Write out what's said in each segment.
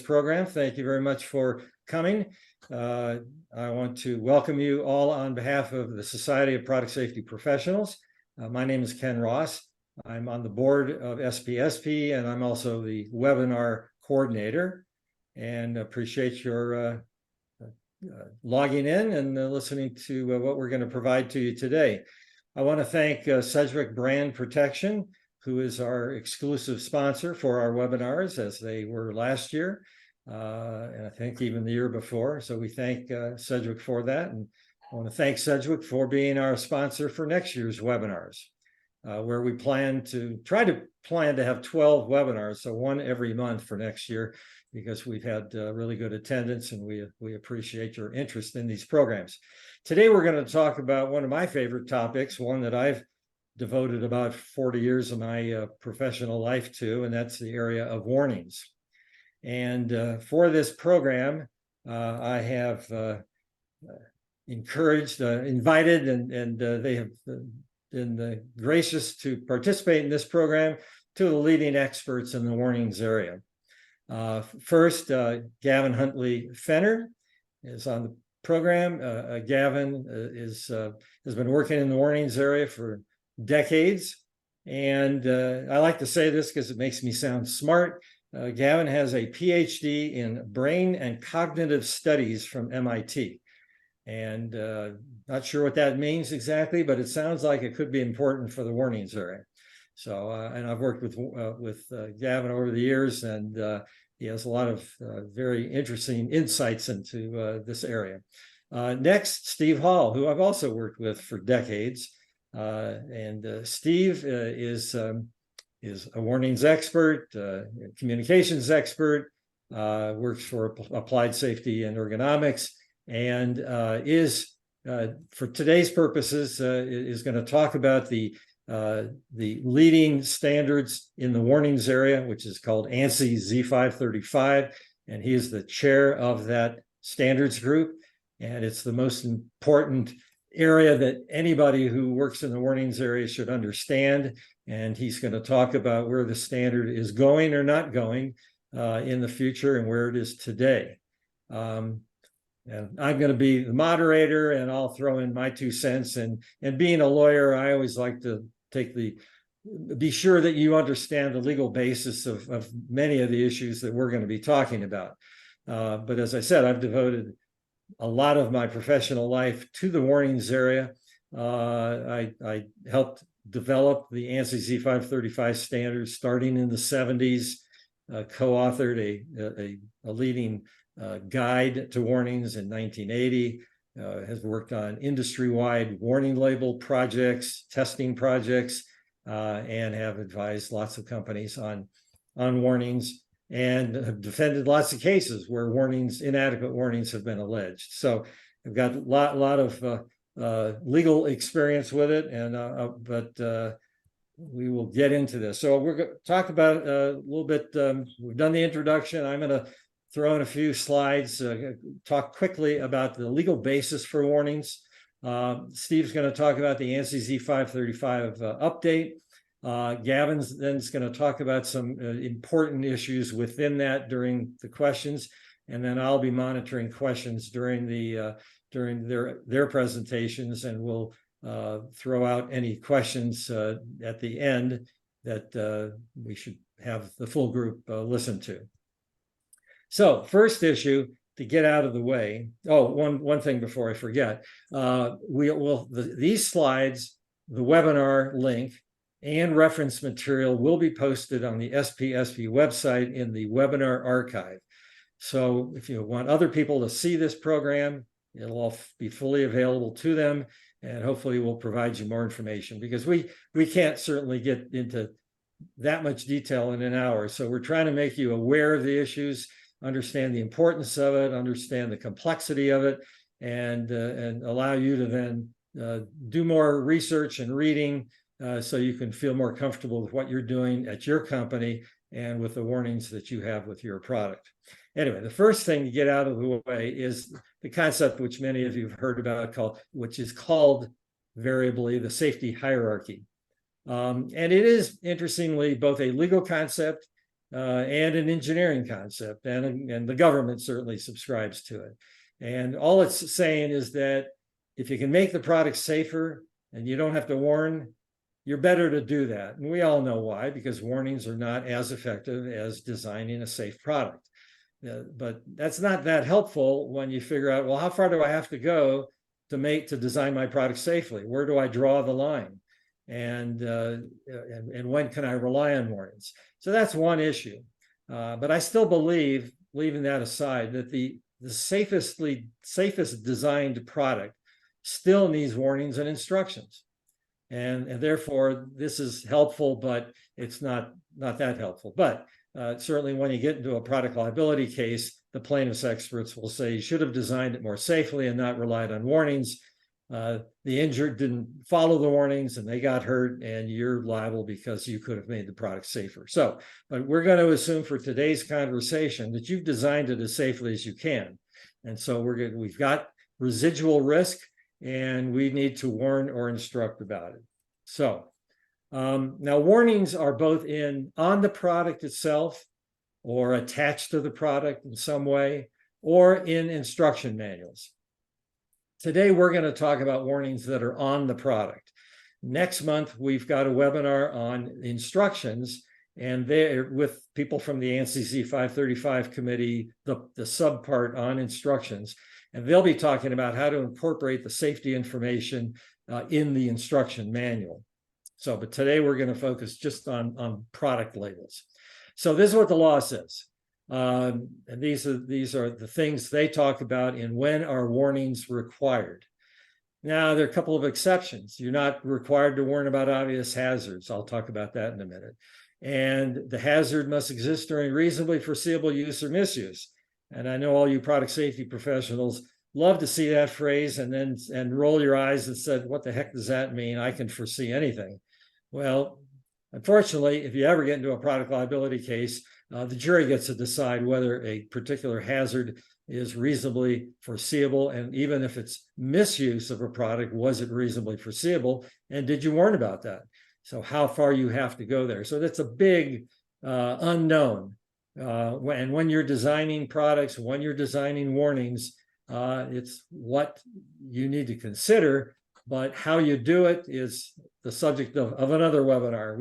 program. Thank you very much for coming. I want to welcome you all on behalf of the Society of Product Safety Professionals. My name is Ken Ross. I'm on the board of SPSP, and I'm also the webinar coordinator, and appreciate your logging in and listening to what we're going to provide to you today. I want to thank Sedgwick Brand Protection, who is our exclusive sponsor for our webinars, as they were last year, and I think even the year before. So we thank Sedgwick for that. And I want to thank Sedgwick for being our sponsor for next year's webinars, where we plan to have 12 webinars, so one every month for next year, because we've had really good attendance, and we appreciate your interest in these programs. Today, we're going to talk about one of my favorite topics, one that I've devoted about 40 years of my professional life to, and that's the area of warnings. And for this program, I have invited, and they have been gracious to participate in this program, to the leading experts in the warnings area. First, Gavin Huntley-Fenner is on the program. Gavin has been working in the warnings area for decades, and I like to say this because it makes me sound smart. Gavin has a PhD in brain and cognitive studies from MIT, and not sure what that means exactly, but it sounds like it could be important for the warnings area. So, and I've worked with Gavin over the years, and he has a lot of very interesting insights into this area. Next, Steve Hall, who I've also worked with for decades. And Steve is a warnings expert, communications expert, works for Applied Safety and Ergonomics, and is, for today's purposes, is going to talk about the leading standards in the warnings area, which is called ANSI Z535, and he is the chair of that standards group, and it's the most important area that anybody who works in the warnings area should understand. And he's going to talk about where the standard is going or not going in the future, and where it is today. And I'm going to be the moderator, and I'll throw in my 2 cents. And being a lawyer, I always like to be sure that you understand the legal basis of many of the issues that we're going to be talking about. But as I said, I've devoted a lot of my professional life to the warnings area. I helped develop the ANSI Z535 standards starting in the 70s, co-authored a leading guide to warnings in 1980, has worked on industry-wide warning label projects, testing projects, and have advised lots of companies on warnings, and have defended lots of cases where inadequate warnings have been alleged. So I've got a lot of legal experience with it, but we will get into this. So we're going to talk about a little bit. We've done the introduction. I'm going to throw in a few slides, talk quickly about the legal basis for warnings. Steve's going to talk about the ANSI Z535 update. Gavin's then is going to talk about some important issues within that during the questions, and then I'll be monitoring questions during their presentations, and we'll throw out any questions at the end that we should have the full group listen to. So, first issue to get out of the way. Oh, one thing before I forget. These slides, the webinar link, and reference material will be posted on the SPSP website in the webinar archive. So if you want other people to see this program, it'll all be fully available to them, and hopefully we'll provide you more information, because we can't certainly get into that much detail in an hour. So we're trying to make you aware of the issues, understand the importance of it, understand the complexity of it, and allow you to then do more research and reading, so you can feel more comfortable with what you're doing at your company and with the warnings that you have with your product. Anyway, the first thing to get out of the way is the concept which many of you have heard about, which is called variably the safety hierarchy. And it is, interestingly, both a legal concept and an engineering concept, and the government certainly subscribes to it. And all it's saying is that if you can make the product safer and you don't have to warn, you're better to do that. And we all know why, because warnings are not as effective as designing a safe product. But that's not that helpful when you figure out, well, how far do I have to go to design my product safely? Where do I draw the line? And when can I rely on warnings? So that's one issue. But I still believe, leaving that aside, that the safest designed product still needs warnings and instructions. And therefore, this is helpful, but it's not that helpful. But certainly when you get into a product liability case, the plaintiff's experts will say you should have designed it more safely and not relied on warnings. The injured didn't follow the warnings and they got hurt, and you're liable because you could have made the product safer. So, but we're going to assume for today's conversation that you've designed it as safely as you can. And so we've got residual risk, and we need to warn or instruct about it. So now warnings are both on the product itself or attached to the product in some way, or in instruction manuals. Today, we're going to talk about warnings that are on the product. Next month, we've got a webinar on instructions, and they're with people from the ANSI Z535 Committee, the subpart on instructions, and they'll be talking about how to incorporate the safety information in the instruction manual. So, but today we're going to focus just on product labels. So this is what the law says. And these are the things they talk about in when are warnings required. Now, there are a couple of exceptions. You're not required to warn about obvious hazards. I'll talk about that in a minute. And the hazard must exist during reasonably foreseeable use or misuse. And I know all you product safety professionals love to see that phrase and roll your eyes and said, what the heck does that mean? I can foresee anything. Well, unfortunately, if you ever get into a product liability case, the jury gets to decide whether a particular hazard is reasonably foreseeable, and even if it's misuse of a product, was it reasonably foreseeable, and did you warn about that? So how far you have to go there. So that's a big unknown. And when you're designing products, when you're designing warnings, it's what you need to consider, but how you do it is the subject of another webinar.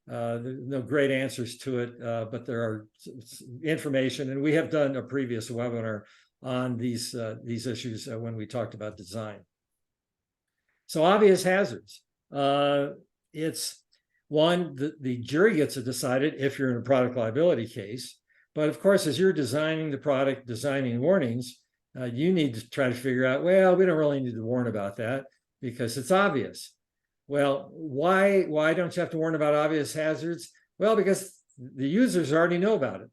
There's no great answers to it, but there are information, and we have done a previous webinar on these issues when we talked about design. So obvious hazards. It's one, the jury gets to decide it if you're in a product liability case. But of course, as you're designing the product, designing warnings, you need to try to figure out, well, we don't really need to warn about that because it's obvious. Well, why don't you have to warn about obvious hazards? Well, because the users already know about it.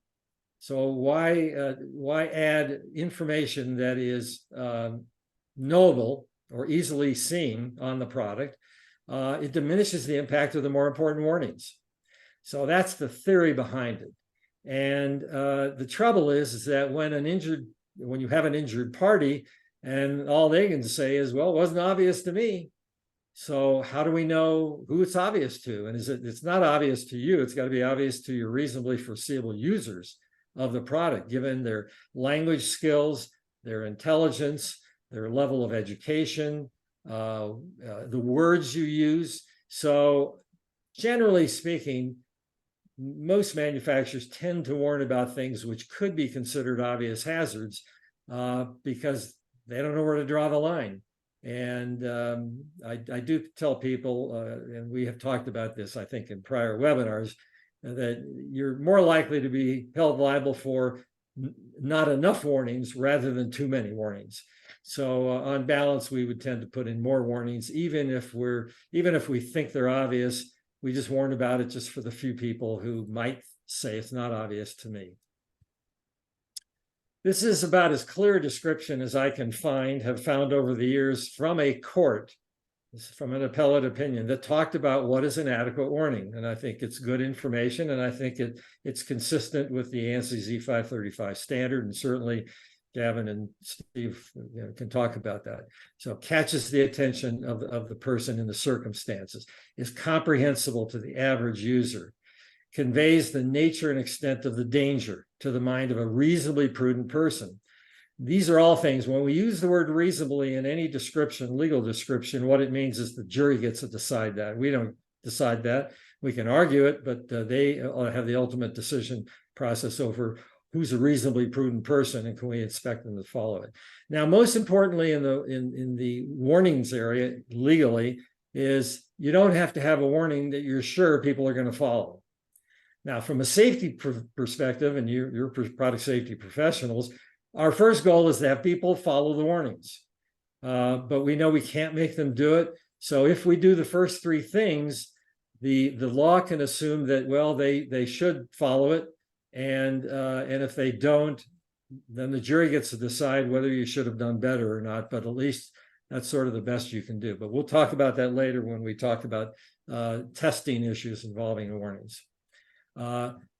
So why add information that is knowable or easily seen on the product? It diminishes the impact of the more important warnings. So that's the theory behind it. And the trouble is that when you have an injured party and all they can say is, well, it wasn't obvious to me. So how do we know who it's obvious to? And it's not obvious to you. It's got to be obvious to your reasonably foreseeable users of the product, given their language skills, their intelligence, their level of education, the words you use. So generally speaking, most manufacturers tend to warn about things which could be considered obvious hazards because they don't know where to draw the line. And I do tell people, and we have talked about this, I think, in prior webinars, that you're more likely to be held liable for not enough warnings rather than too many warnings. So on balance, we would tend to put in more warnings, even if we think they're obvious. We just warn about it just for the few people who might say it's not obvious to me. This is about as clear a description as I can have found over the years from a court, from an appellate opinion that talked about what is an adequate warning. And I think it's good information, and I think it's consistent with the ANSI Z535 standard, and certainly Gavin and Steve can talk about that. So it catches the attention of the person in the circumstances, is comprehensible to the average user. conveys the nature and extent of the danger to the mind of a reasonably prudent person. These are all things, when we use the word reasonably in any description, legal description, what it means is the jury gets to decide that. We don't decide that. We can argue it, but they have the ultimate decision process over who's a reasonably prudent person and can we expect them to follow it. Now, most importantly in the warnings area legally is you don't have to have a warning that you're sure people are going to follow. Now, from a safety perspective, and you're product safety professionals, our first goal is to have people follow the warnings. But we know we can't make them do it. So if we do the first three things, the law can assume that, well, they should follow it. And if they don't, then the jury gets to decide whether you should have done better or not. But at least that's sort of the best you can do. But we'll talk about that later when we talk about testing issues involving warnings.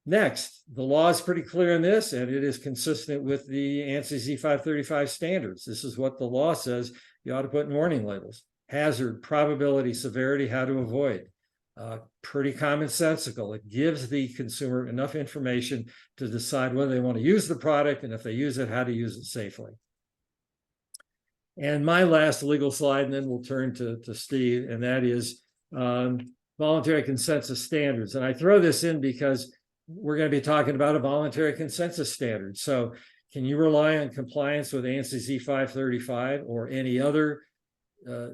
Next, the law is pretty clear in this, and it is consistent with the ANSI Z535 standards. This is what the law says you ought to put in warning labels. Hazard, probability, severity, how to avoid. Pretty commonsensical. It gives the consumer enough information to decide whether they want to use the product, and if they use it, how to use it safely. And my last legal slide, and then we'll turn to Steve, and that is voluntary consensus standards. And I throw this in because we're going to be talking about a voluntary consensus standard. So can you rely on compliance with ANSI Z535 or any other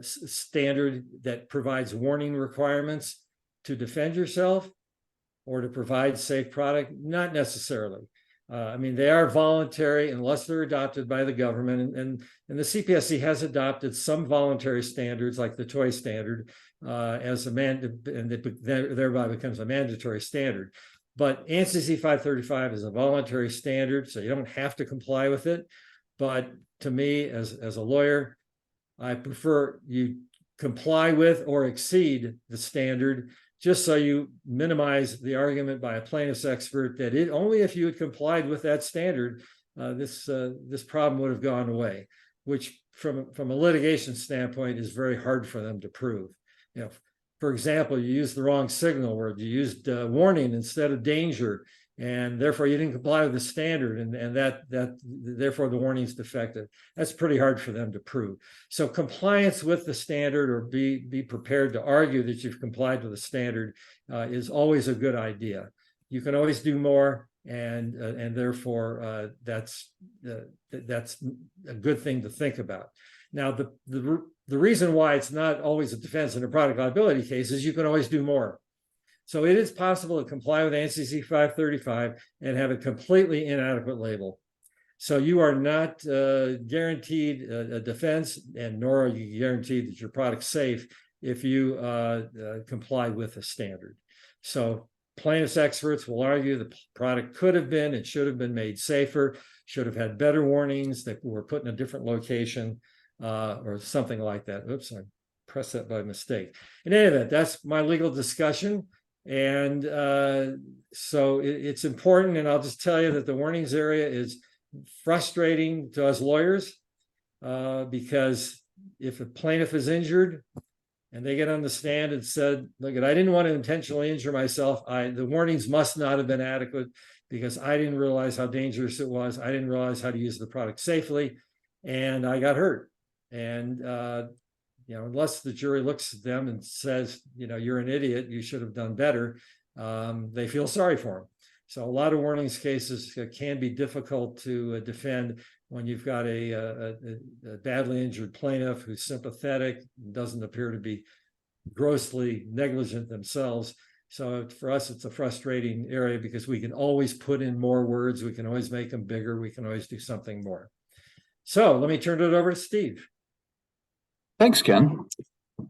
standard that provides warning requirements to defend yourself or to provide safe product? Not necessarily. I mean, they are voluntary unless they're adopted by the government. And the CPSC has adopted some voluntary standards like the toy standard as a and it thereby becomes a mandatory standard. But ANSI Z535 is a voluntary standard, so you don't have to comply with it. But to me, as a lawyer, I prefer you comply with or exceed the standard, just so you minimize the argument by a plaintiff's expert that only if you had complied with that standard, this problem would have gone away, which from a litigation standpoint is very hard for them to prove. You know, for example, you used the wrong signal word, you used warning instead of danger, and therefore you didn't comply with the standard, and therefore the warning is defective. That's pretty hard for them to prove. So compliance with the standard, or be prepared to argue that you've complied with the standard, is always a good idea. You can always do more, and therefore that's a good thing to think about. Now, the reason why it's not always a defense in a product liability case is you can always do more. So it is possible to comply with ANSI Z535 and have a completely inadequate label. So you are not guaranteed a defense, and nor are you guaranteed that your product's safe if you comply with the standard. So plaintiffs' experts will argue the product could have been and should have been made safer, should have had better warnings that were put in a different location, or something like that. Oops, I pressed that by mistake. In any event, that's my legal discussion. And so it's important, and I'll just tell you that the warnings area is frustrating to us lawyers because if a plaintiff is injured and they get on the stand and said, look, I didn't want to intentionally injure myself, the warnings must not have been adequate because I didn't realize how dangerous it was. I didn't realize how to use the product safely, and I got hurt. And you know, unless the jury looks at them and says, you know, you're an idiot, you should have done better, they feel sorry for them. So a lot of warnings cases can be difficult to defend when you've got a badly injured plaintiff who's sympathetic, doesn't appear to be grossly negligent themselves. So for us, it's a frustrating area because we can always put in more words, we can always make them bigger, we can always do something more. So let me turn it over to Steve. Thanks, Ken.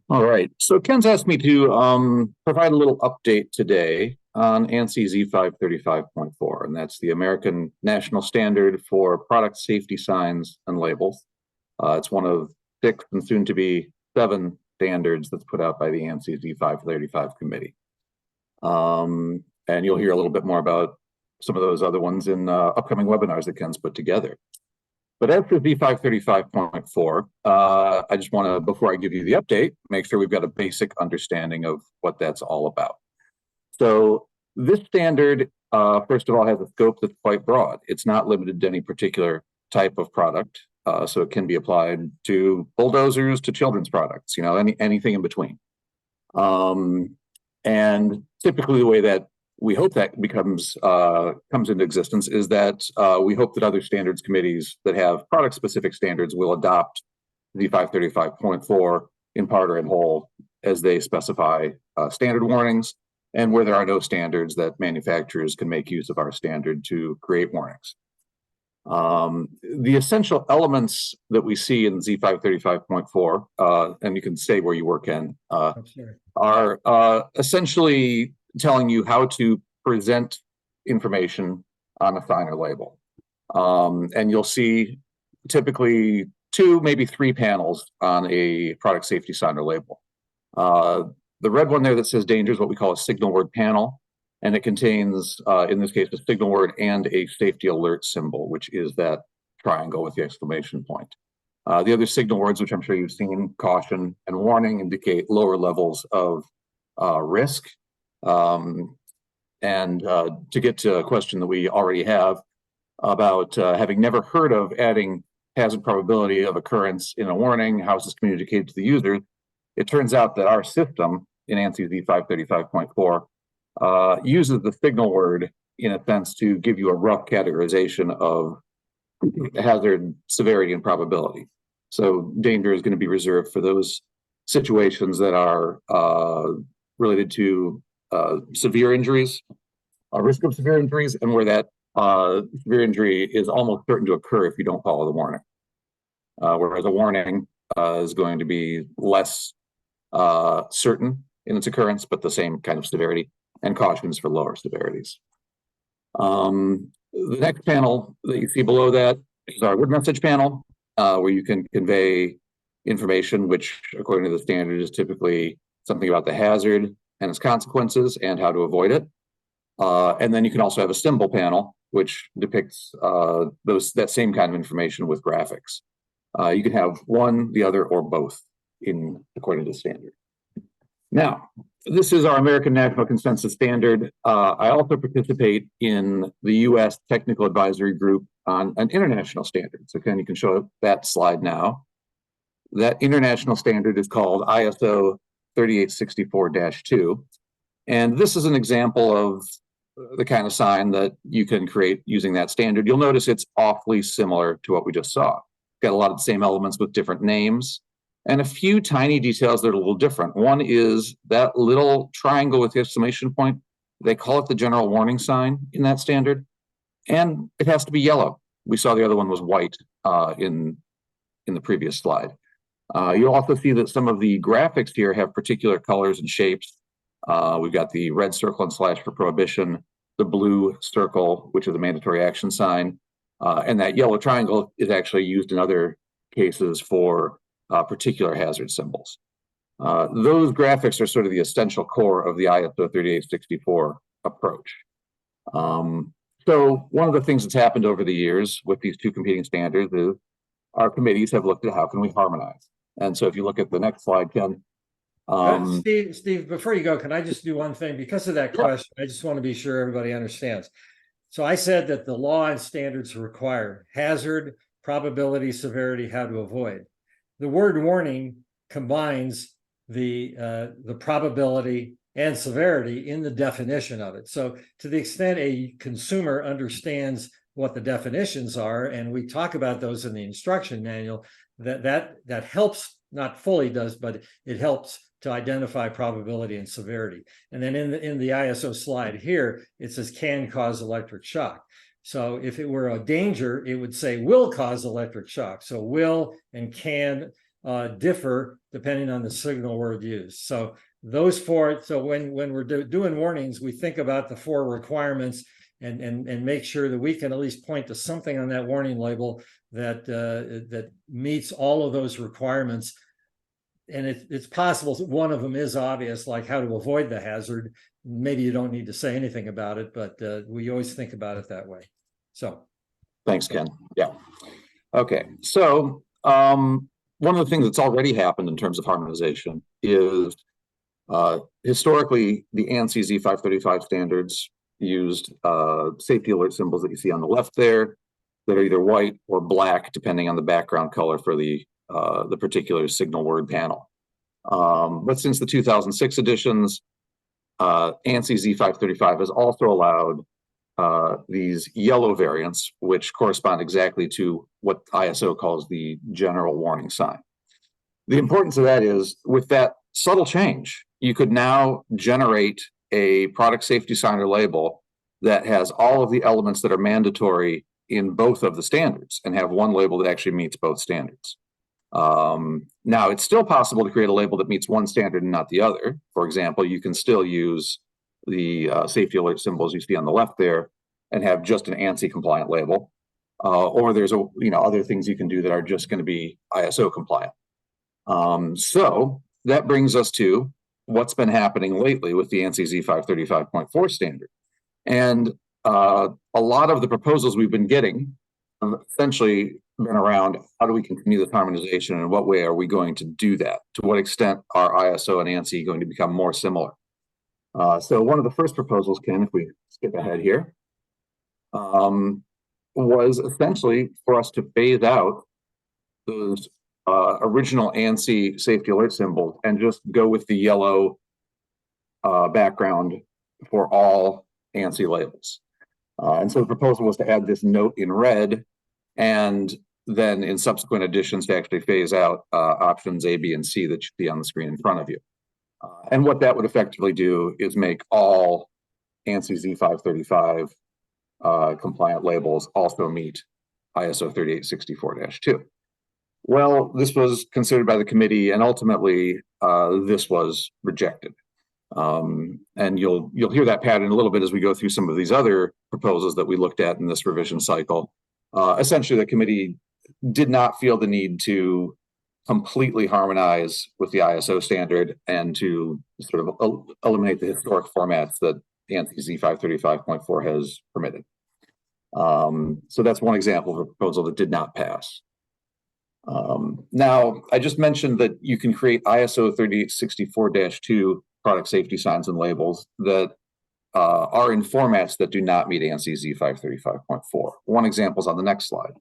All right. So Ken's asked me to provide a little update today on ANSI Z535.4, and that's the American National Standard for Product Safety Signs and Labels. It's one of 6 and soon to be 7 standards that's put out by the ANSI Z535 Committee. And you'll hear a little bit more about some of those other ones in upcoming webinars that Ken's put together. But as for Z535.4, I just want to, before I give you the update, make sure we've got a basic understanding of what that's all about. So This standard, first of all, has a scope that's quite broad. It's not limited to any particular type of product. So it can be applied to bulldozers, to children's products, anything in between. And typically the way that we hope that comes into existence is that we hope that other standards committees that have product-specific standards will adopt Z535.4 in part or in whole as they specify standard warnings, and where there are no standards, that manufacturers can make use of our standard to create warnings. The essential elements that we see in Z535.4, and you can say where you work in, are essentially telling you how to present information on a sign or label. And you'll see typically 2, maybe 3 panels on a product safety sign or label. The red one there that says danger is what we call a signal word panel. And it contains, in this case, a signal word and a safety alert symbol, which is that triangle with the exclamation point. The other signal words, which I'm sure you've seen, caution and warning, indicate lower levels of risk. And to get to a question that we already have about having never heard of adding hazard probability of occurrence in a warning, how is this communicated to the user? It turns out that our system in ANSI Z535.4 uses the signal word in a sense to give you a rough categorization of hazard severity and probability. So danger is going to be reserved for those situations that are related to severe injuries, risk of severe injuries, and where that severe injury is almost certain to occur if you don't follow the warning. Whereas a warning is going to be less certain in its occurrence, but the same kind of severity, and cautions for lower severities. The next panel that you see below that is our word message panel, where you can convey information which, according to the standard, is typically something about the hazard and its consequences and how to avoid it. And then you can also have a symbol panel, which depicts that same kind of information with graphics. You can have one, the other, or both according to the standard. Now, this is our American National Consensus Standard. I also participate in the U.S. Technical Advisory Group on an international standard. So Ken, you can show that slide now. That international standard is called ISO 3864-2. And this is an example of the kind of sign that you can create using that standard. You'll notice it's awfully similar to what we just saw. Got a lot of the same elements with different names and a few tiny details that are a little different. One is that little triangle with the exclamation point. They call it the general warning sign in that standard, and it has to be yellow. We saw the other one was white in the previous slide. You'll also see that some of the graphics here have particular colors and shapes. We've got the red circle and slash for prohibition, the blue circle, which is a mandatory action sign, and that yellow triangle is actually used in other cases for particular hazard symbols. Those graphics are sort of the essential core of the ISO 3864 approach. So one of the things that's happened over the years with these two competing standards is our committees have looked at how can we harmonize. And so if you look at the next slide, Ken. Steve, before you go, can I just do one thing? Because of that question, I just want to be sure everybody understands. So I said that the law and standards require hazard, probability, severity, how to avoid. The word warning combines the probability and severity in the definition of it. So to the extent a consumer understands what the definitions are, and we talk about those in the instruction manual, that helps, not fully does, but it helps to identify probability and severity. And then in the ISO slide here, it says can cause electric shock. So if it were a danger, it would say will cause electric shock. So will and can differ depending on the signal word used. So those four, so when we're doing warnings, we think about the 4 requirements and make sure that we can at least point to something on that warning label that meets all of those requirements. And it's possible that one of them is obvious, like how to avoid the hazard. Maybe you don't need to say anything about it, but we always think about it that way. So thanks, Ken. Yeah. Okay. So one of the things that's already happened in terms of harmonization is Historically, the ANSI Z535 standards used safety alert symbols that you see on the left there that are either white or black, depending on the background color for the particular signal word panel. But since the 2006 editions, ANSI Z535 has also allowed these yellow variants, which correspond exactly to what ISO calls the general warning sign. The importance of that is, with that subtle change, you could now generate a product safety sign or label that has all of the elements that are mandatory in both of the standards and have one label that actually meets both standards. Now, it's still possible to create a label that meets one standard and not the other. For example, you can still use the safety alert symbols you see on the left there and have just an ANSI compliant label. Or there's other things you can do that are just going to be ISO compliant. So that brings us to what's been happening lately with the ANSI Z535.4 standard. And a lot of the proposals we've been getting have essentially been around how do we continue this harmonization and in what way are we going to do that? To what extent are ISO and ANSI going to become more similar? So one of the first proposals, Ken, if we skip ahead here, was essentially for us to phase out those original ANSI safety alert symbols and just go with the yellow background for all ANSI labels. And so the proposal was to add this note in red, and then in subsequent editions to actually phase out options A, B, and C that you see on the screen in front of you. And what that would effectively do is make all ANSI Z535 compliant labels also meet ISO 3864-2. Well, this was considered by the committee, and ultimately this was rejected. And you'll hear that pattern a little bit as we go through some of these other proposals that we looked at in this revision cycle. Essentially, the committee did not feel the need to completely harmonize with the ISO standard and to sort of eliminate the historic formats that ANSI Z535.4 has permitted. So that's one example of a proposal that did not pass. Now, I just mentioned that you can create ISO 3864-2 product safety signs and labels that are in formats that do not meet ANSI Z535.4. One example is on the next slide.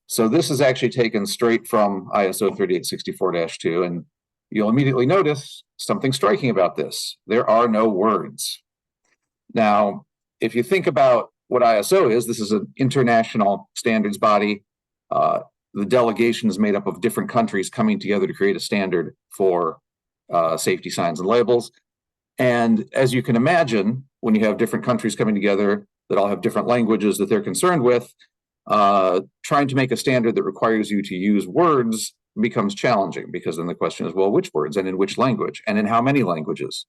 So this is actually taken straight from ISO 3864-2, and you'll immediately notice something striking about this. There are no words. Now, if you think about what ISO is, this is an international standards body. The delegation is made up of different countries coming together to create a standard for safety signs and labels. And as you can imagine, when you have different countries coming together that all have different languages that they're concerned with, trying to make a standard that requires you to use words becomes challenging, because then the question is, well, which words and in which language and in how many languages?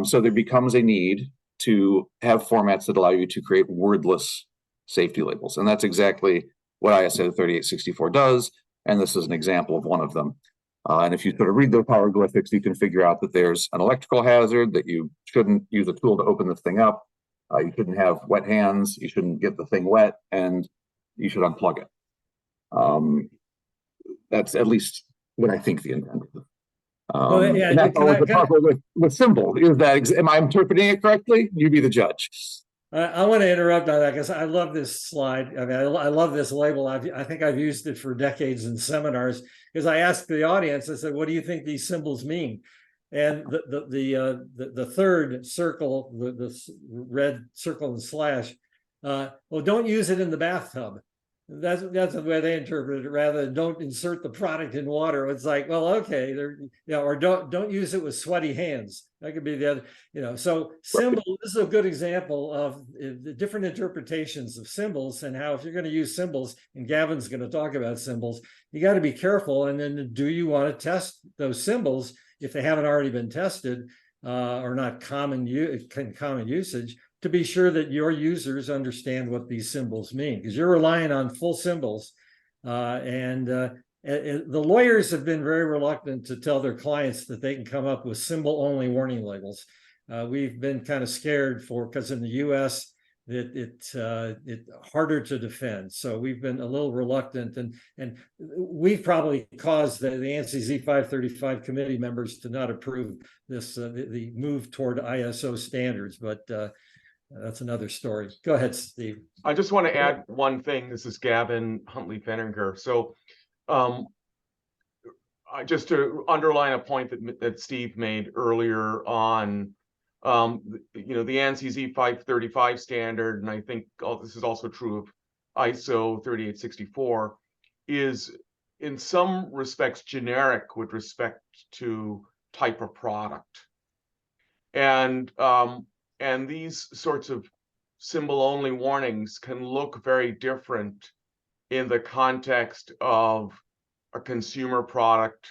So there becomes a need to have formats that allow you to create wordless safety labels. And that's exactly what ISO 3864 does. And this is an example of one of them. And if you sort of read those hieroglyphics, you can figure out that there's an electrical hazard, that you shouldn't use a tool to open this thing up. You shouldn't have wet hands. You shouldn't get the thing wet, and you should unplug it. That's at least what I think the intent is. And that's always the problem with symbols. Is that, am I interpreting it correctly? You be the judge. I want to interrupt on that because I love this slide. I mean, I love this label. I think I've used it for decades in seminars, because I asked the audience, I said, what do you think these symbols mean? And the third circle, the red circle and slash, well, don't use it in the bathtub. That's the way they interpret it, rather than don't insert the product in water. It's like, well, okay, or don't use it with sweaty hands. That could be the other, so symbol, this is a good example of the different interpretations of symbols, and how if you're going to use symbols, and Gavin's going to talk about symbols, you got to be careful. And then, do you want to test those symbols if they haven't already been tested or not common usage, to be sure that your users understand what these symbols mean, because you're relying on full symbols. The lawyers have been very reluctant to tell their clients that they can come up with symbol-only warning labels. We've been kind of scared because in the US, it's harder to defend. So we've been a little reluctant, and we've probably caused the ANSI Z535 committee members to not approve this the move toward ISO standards, but that's another story. Go ahead, Steve. I just want to add one thing. This is Gavin, Huntley-Fenner here. So just to underline a point that Steve made earlier on, the ANSI Z535 standard, and I think this is also true of ISO 3864, is in some respects generic with respect to type of product. And these sorts of symbol-only warnings can look very different in the context of a consumer product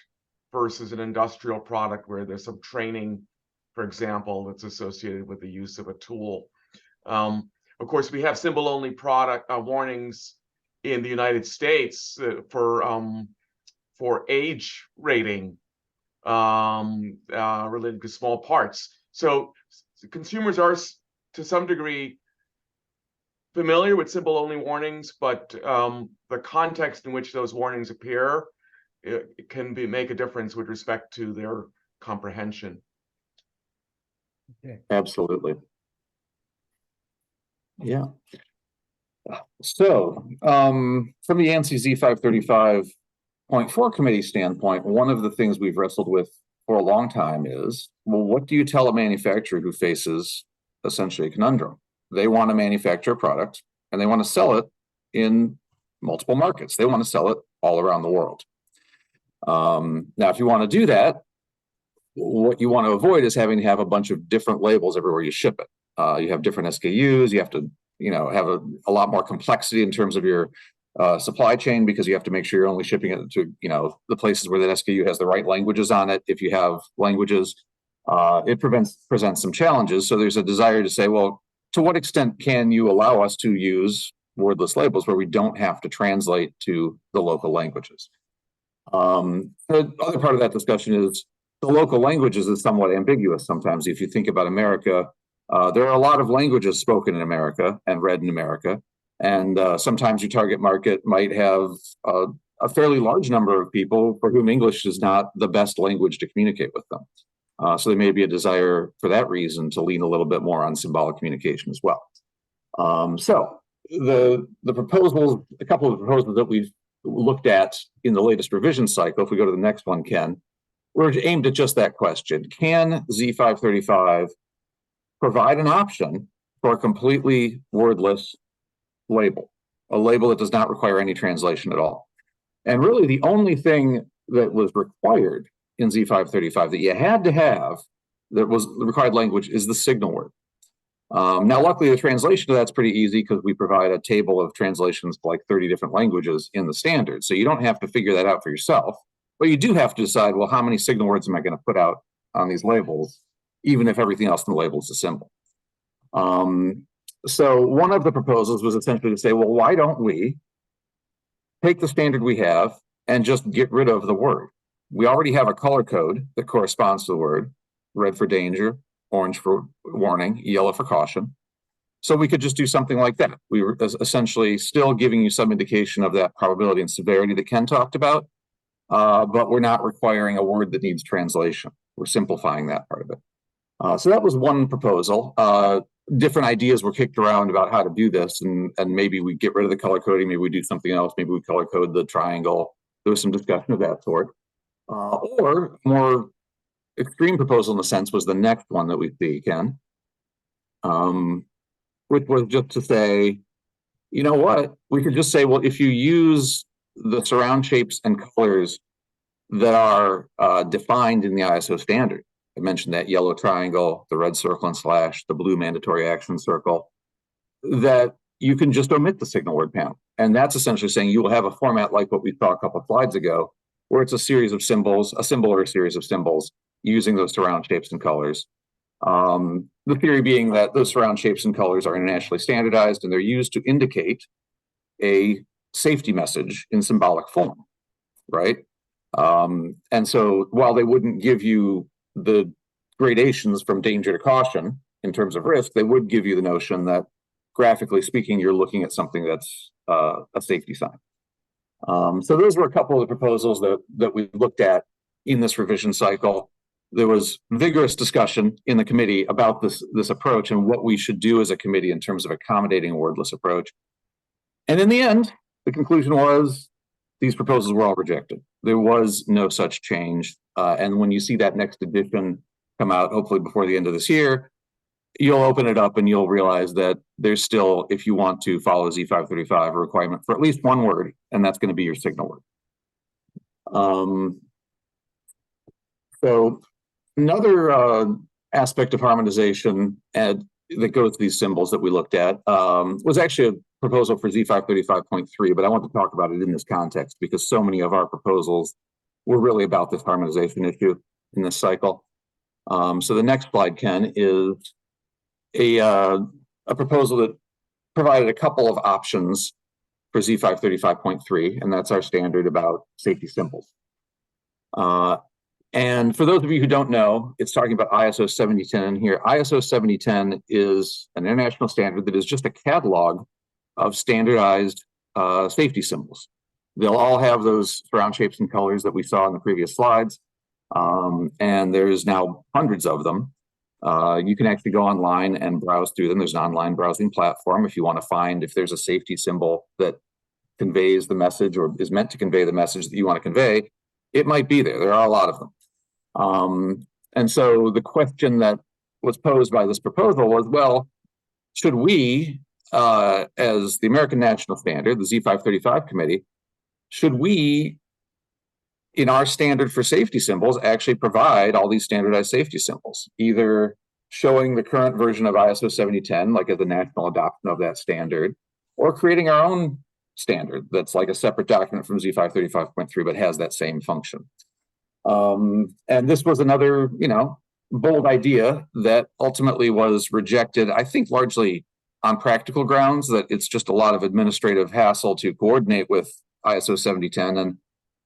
versus an industrial product where there's some training, for example, that's associated with the use of a tool. Of course, we have symbol-only product warnings in the United States for age rating related to small parts. So consumers are, to some degree, familiar with symbol-only warnings, but the context in which those warnings appear, it can make a difference with respect to their comprehension. Okay. Absolutely. Yeah. So from the ANSI Z535.4 committee standpoint, one of the things we've wrestled with for a long time is, well, what do you tell a manufacturer who faces essentially a conundrum? They want to manufacture a product and they want to sell it in multiple markets. They want to sell it all around the world. Now, if you want to do that, what you want to avoid is having to have a bunch of different labels everywhere you ship it. You have different SKUs. You have to, have a lot more complexity in terms of your supply chain, because you have to make sure you're only shipping it to, the places where that SKU has the right languages on it. If you have languages, it presents some challenges. So there's a desire to say, well, to what extent can you allow us to use wordless labels where we don't have to translate to the local languages? The other part of that discussion is the local languages is somewhat ambiguous sometimes. If you think about America, there are a lot of languages spoken in America and read in America. And sometimes your target market might have a fairly large number of people for whom English is not the best language to communicate with them. So there may be a desire for that reason to lean a little bit more on symbolic communication as well. So the proposals, a couple of proposals that we've looked at in the latest revision cycle, if we go to the next one, Ken, we're aimed at just that question. Can Z535 provide an option for a completely wordless label, a label that does not require any translation at all? And really the only thing that was required in Z535 that you had to have that was the required language is the signal word. Now, luckily, the translation of that's pretty easy because we provide a table of translations to like 30 different languages in the standard. So you don't have to figure that out for yourself, but you do have to decide, well, how many signal words am I going to put out on these labels, even if everything else in the label is a symbol? So one of the proposals was essentially to say, well, why don't we take the standard we have and just get rid of the word? We already have a color code that corresponds to the word: red for danger, orange for warning, yellow for caution. So we could just do something like that. We were essentially still giving you some indication of that probability and severity that Ken talked about, but we're not requiring a word that needs translation. We're simplifying that part of it. So that was one proposal. Different ideas were kicked around about how to do this, and maybe we get rid of the color coding, maybe we do something else, maybe we color code the triangle. There was some discussion of that sort. Or more extreme proposal in a sense was the next one that we see, Ken, which was just to say, you know what, we could just say, well, if you use the surround shapes and colors that are defined in the ISO standard, I mentioned that yellow triangle, the red circle and slash, the blue mandatory action circle, that you can just omit the signal word panel. And that's essentially saying you will have a format like what we saw a couple of slides ago, where it's a series of symbols, a symbol or a series of symbols using those surround shapes and colors. The theory being that those surround shapes and colors are internationally standardized and they're used to indicate a safety message in symbolic form, right? And so while they wouldn't give you the gradations from danger to caution in terms of risk, they would give you the notion that graphically speaking, you're looking at something that's a safety sign. So those were a couple of the proposals that we looked at in this revision cycle. There was vigorous discussion in the committee about this approach and what we should do as a committee in terms of accommodating a wordless approach. And in the end, the conclusion was these proposals were all rejected. There was no such change. And when you see that next edition come out, hopefully before the end of this year, you'll open it up and you'll realize that there's still, if you want to follow Z535, a requirement for at least one word, and that's going to be your signal word. So another aspect of harmonization that goes to these symbols that we looked at was actually a proposal for Z535.3, but I want to talk about it in this context because so many of our proposals were really about this harmonization issue in this cycle. So the next slide, Ken, is a proposal that provided a couple of options for Z535.3, and that's our standard about safety symbols. And for those of you who don't know, it's talking about ISO 7010 here. ISO 7010 is an international standard that is just a catalog of standardized safety symbols. They'll all have those surround shapes and colors that we saw in the previous slides. And there's now hundreds of them. You can actually go online and browse through them. There's an online browsing platform if you want to find if there's a safety symbol that conveys the message or is meant to convey the message that you want to convey. It might be there. There are a lot of them. And so the question that was posed by this proposal was, well, should we, as the American National Standard, the Z535 Committee, should we, in our standard for safety symbols, actually provide all these standardized safety symbols, either showing the current version of ISO 7010, like as the national adoption of that standard, or creating our own standard that's like a separate document from Z535.3, but has that same function. And this was another, bold idea that ultimately was rejected, I think largely on practical grounds, that it's just a lot of administrative hassle to coordinate with ISO 7010, and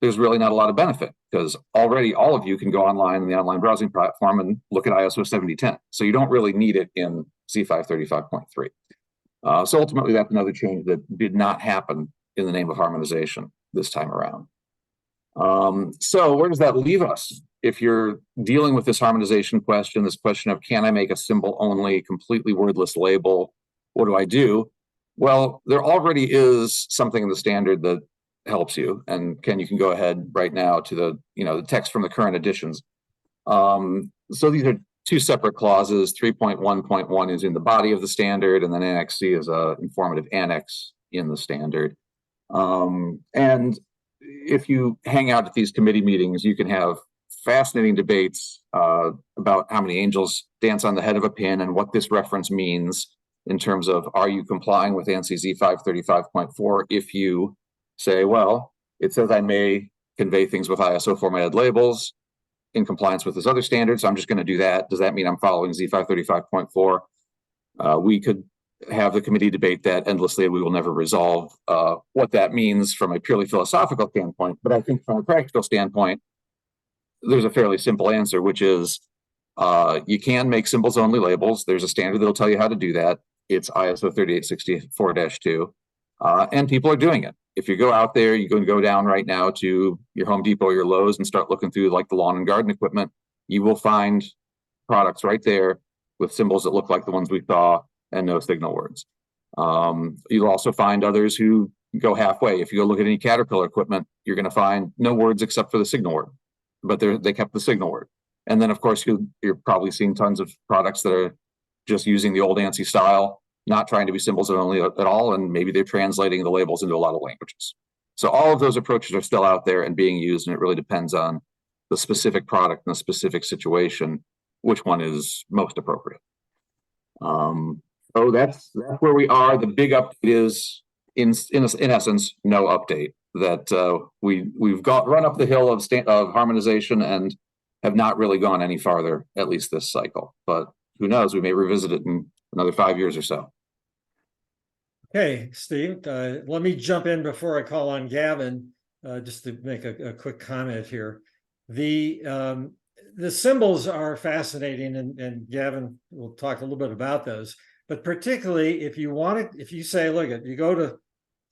there's really not a lot of benefit because already all of you can go online in the online browsing platform and look at ISO 7010. So you don't really need it in Z535.3. So ultimately, that's another change that did not happen in the name of harmonization this time around. So where does that leave us? If you're dealing with this harmonization question, this question of can I make a symbol only, completely wordless label? What do I do? Well, there already is something in the standard that helps you. And Ken, you can go ahead right now to the, the text from the current editions. So these are two separate clauses. 3.1.1 is in the body of the standard, and then Annex C is a informative annex in the standard. And if you hang out at these committee meetings, you can have fascinating debates about how many angels dance on the head of a pin and what this reference means in terms of, are you complying with ANSI Z535.4 if you say, well, it says I may convey things with ISO formatted labels in compliance with this other standard, so I'm just going to do that. Does that mean I'm following Z535.4? We could have the committee debate that endlessly. We will never resolve what that means from a purely philosophical standpoint. But I think from a practical standpoint, there's a fairly simple answer, which is you can make symbols only labels. There's a standard that'll tell you how to do that. It's ISO 3864-2, and people are doing it. If you go out there, you can go down right now to your Home Depot or your Lowe's and start looking through like the lawn and garden equipment. You will find products right there with symbols that look like the ones we saw and no signal words. You'll also find others who go halfway. If you go look at any Caterpillar equipment, you're going to find no words except for the signal word, but they kept the signal word. And then, of course, you're probably seeing tons of products that are just using the old ANSI style, not trying to be symbols only at all, and maybe they're translating the labels into a lot of languages. So all of those approaches are still out there and being used, and it really depends on the specific product and the specific situation, which one is most appropriate. So that's where we are. The big update is, in essence, no update. That we've run up the hill of harmonization and have not really gone any farther, at least this cycle. But who knows? We may revisit it in another 5 years or so. Okay, Steve, let me jump in before I call on Gavin, just to make a quick comment here. The symbols are fascinating, and Gavin will talk a little bit about those. But particularly if you want it, if you say, look, you go to,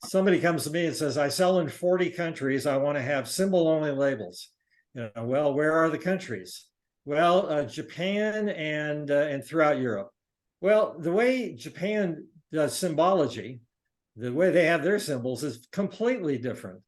somebody comes to me and says, I sell in 40 countries, I want to have symbol-only labels. Well, where are the countries? Well, Japan and throughout Europe. Well, the way Japan does symbology, the way they have their symbols is completely different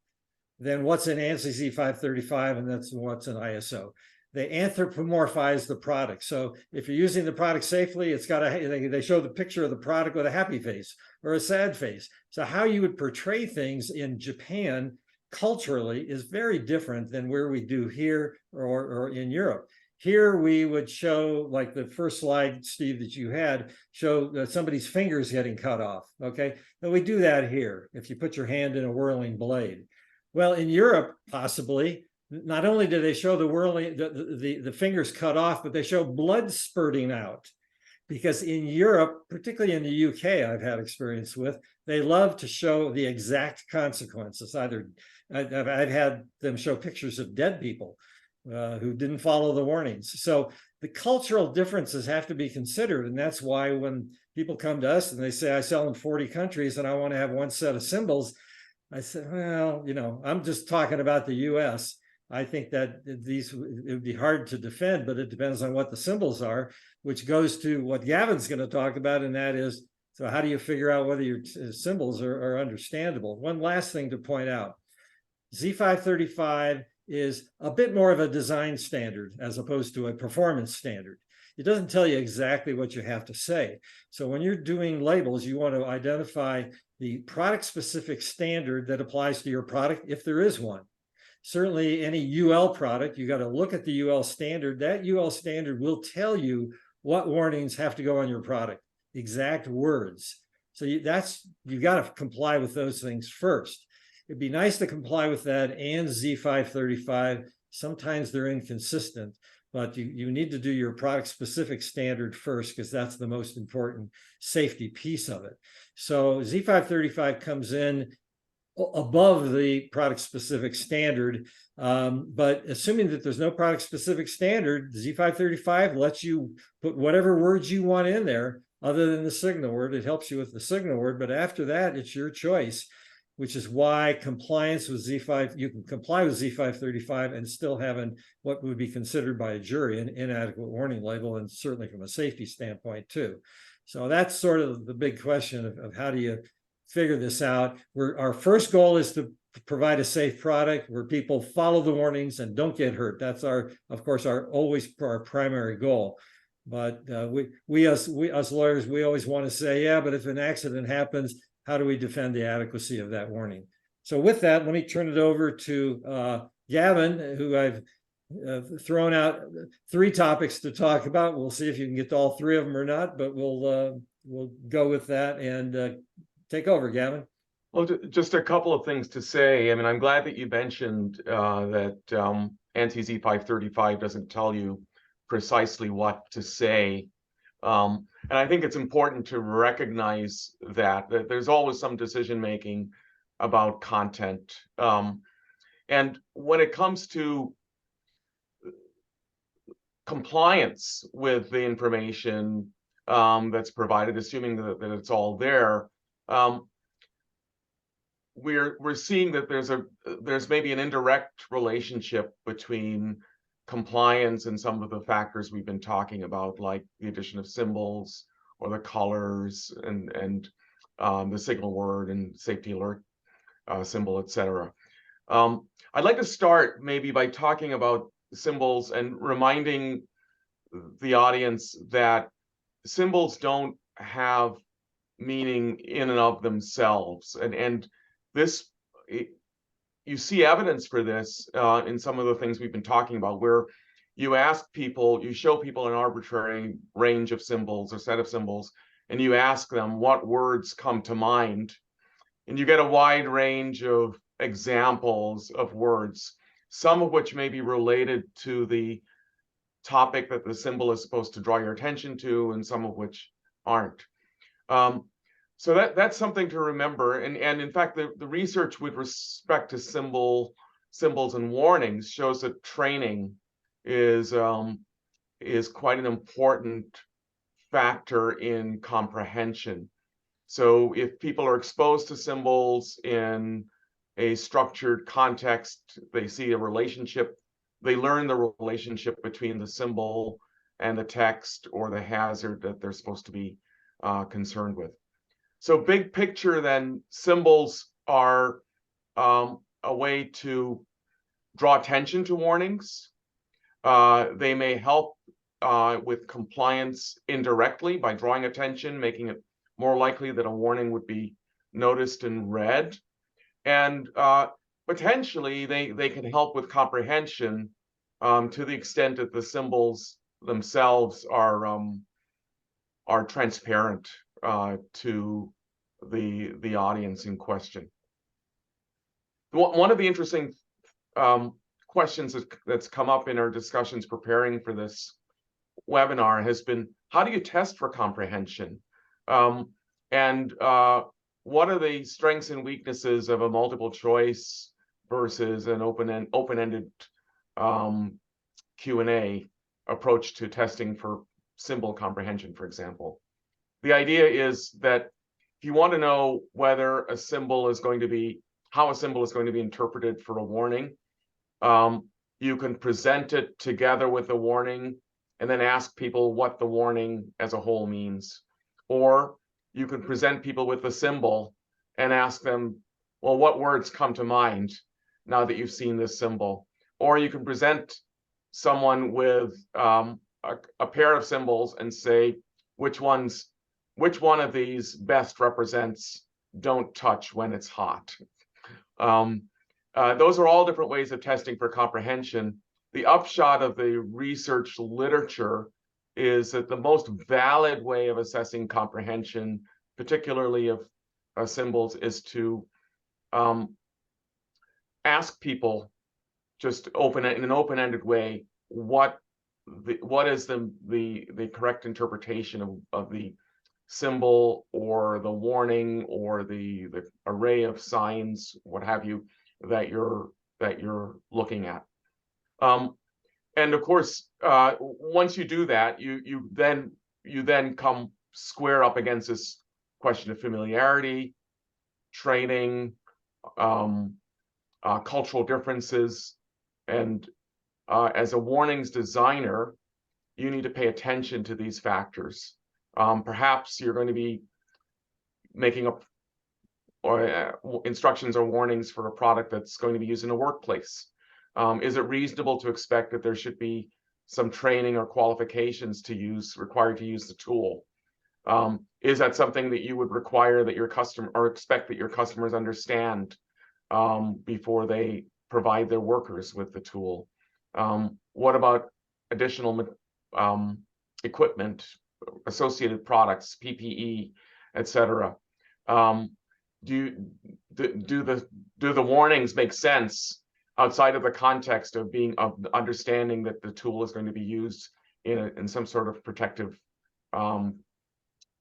than what's in ANSI Z535 and that's what's in ISO. They anthropomorphize the product. So if you're using the product safely, it's got they show the picture of the product with a happy face or a sad face. So how you would portray things in Japan culturally is very different than where we do here or in Europe. Here we would show, like the first slide, Steve, that you had, show somebody's fingers getting cut off, okay? And we do that here, if you put your hand in a whirling blade. Well, in Europe, possibly, not only do they show the whirling, the fingers cut off, but they show blood spurting out. Because in Europe, particularly in the UK, I've had experience with, they love to show the exact consequences. Either I've had them show pictures of dead people who didn't follow the warnings. So the cultural differences have to be considered. And that's why when people come to us and they say, I sell in 40 countries and I want to have one set of symbols, I said, well, I'm just talking about the US. I think that it would be hard to defend, but it depends on what the symbols are, which goes to what Gavin's going to talk about, and that is, so how do you figure out whether your symbols are understandable? One last thing to point out, Z535 is a bit more of a design standard as opposed to a performance standard. It doesn't tell you exactly what you have to say. So when you're doing labels, you want to identify the product-specific standard that applies to your product, if there is one. Certainly any UL product, you got to look at the UL standard. That UL standard will tell you what warnings have to go on your product, exact words. So you got to comply with those things first. It'd be nice to comply with that and Z535. Sometimes they're inconsistent, but you need to do your product specific standard first because that's the most important safety piece of it. So Z535 comes in above the product specific standard, but assuming that there's no product specific standard, Z535 lets you put whatever words you want in there other than the signal word. It helps you with the signal word, but after that, it's your choice, which is why compliance with Z5, you can comply with Z535 and still have what would be considered by a jury an inadequate warning label, and certainly from a safety standpoint too. So that's sort of the big question of how do you figure this out. Our first goal is to provide a safe product where people follow the warnings and don't get hurt. That's of course, our primary goal. But we as lawyers, we always want to say, yeah, but if an accident happens, how do we defend the adequacy of that warning? So with that, let me turn it over to Gavin, who I've thrown out 3 topics to talk about. We'll see if you can get to all 3 of them or not, but we'll go with that and take over, Gavin. Well, just a couple of things to say. I mean, I'm glad that you mentioned that ANSI Z535 doesn't tell you precisely what to say. And I think it's important to recognize that there's always some decision-making about content. And when it comes to compliance with the information that's provided, assuming that it's all there, we're seeing that there's maybe an indirect relationship between compliance and some of the factors we've been talking about, like the addition of symbols or the colors and the signal word and safety alert symbol, etc. I'd like to start maybe by talking about symbols and reminding the audience that symbols don't have meaning in and of themselves, and this, you see evidence for this in some of the things we've been talking about, where you show people an arbitrary range of symbols or set of symbols, and you ask them what words come to mind, and you get a wide range of examples of words, some of which may be related to the topic that the symbol is supposed to draw your attention to, and some of which aren't. So that's something to remember. And in fact, the research with respect to symbols and warnings shows that training is quite an important factor in comprehension. So if people are exposed to symbols in a structured context, they see a relationship, they learn the relationship between the symbol and the text or the hazard that they're supposed to be concerned with. So big picture then, symbols are a way to draw attention to warnings. They may help with compliance indirectly by drawing attention, making it more likely that a warning would be noticed and read. And potentially they can help with comprehension to the extent that the symbols themselves are transparent to the audience in question. One of the interesting questions that's come up in our discussions preparing for this webinar has been, how do you test for comprehension? And what are the strengths and weaknesses of a multiple choice versus an open-ended Q&A approach to testing for symbol comprehension, for example? The idea is that if you want to know whether a symbol is going to be, how a symbol is going to be interpreted for a warning, you can present it together with the warning and then ask people what the warning as a whole means. Or you can present people with the symbol and ask them, well, what words come to mind now that you've seen this symbol? Or you can present someone with a pair of symbols and say, which one of these best represents don't touch when it's hot? Those are all different ways of testing for comprehension. The upshot of the research literature is that the most valid way of assessing comprehension, particularly of symbols, is to ask people, just in an open-ended way, what is the correct interpretation of the symbol or the warning or the array of signs, what have you, that you're looking at. And of course, once you do that, you then come square up against this question of familiarity, training, cultural differences, and as a warnings designer, you need to pay attention to these factors. Perhaps you're going to be making up instructions or warnings for a product that's going to be used in a workplace. Is it reasonable to expect that there should be some training or qualifications required to use the tool? Is that something that you would require that your customer, or expect that your customers understand before they provide their workers with the tool? What about additional equipment, associated products, PPE, etc.? Do the warnings make sense outside of the context of understanding that the tool is going to be used in some sort of protective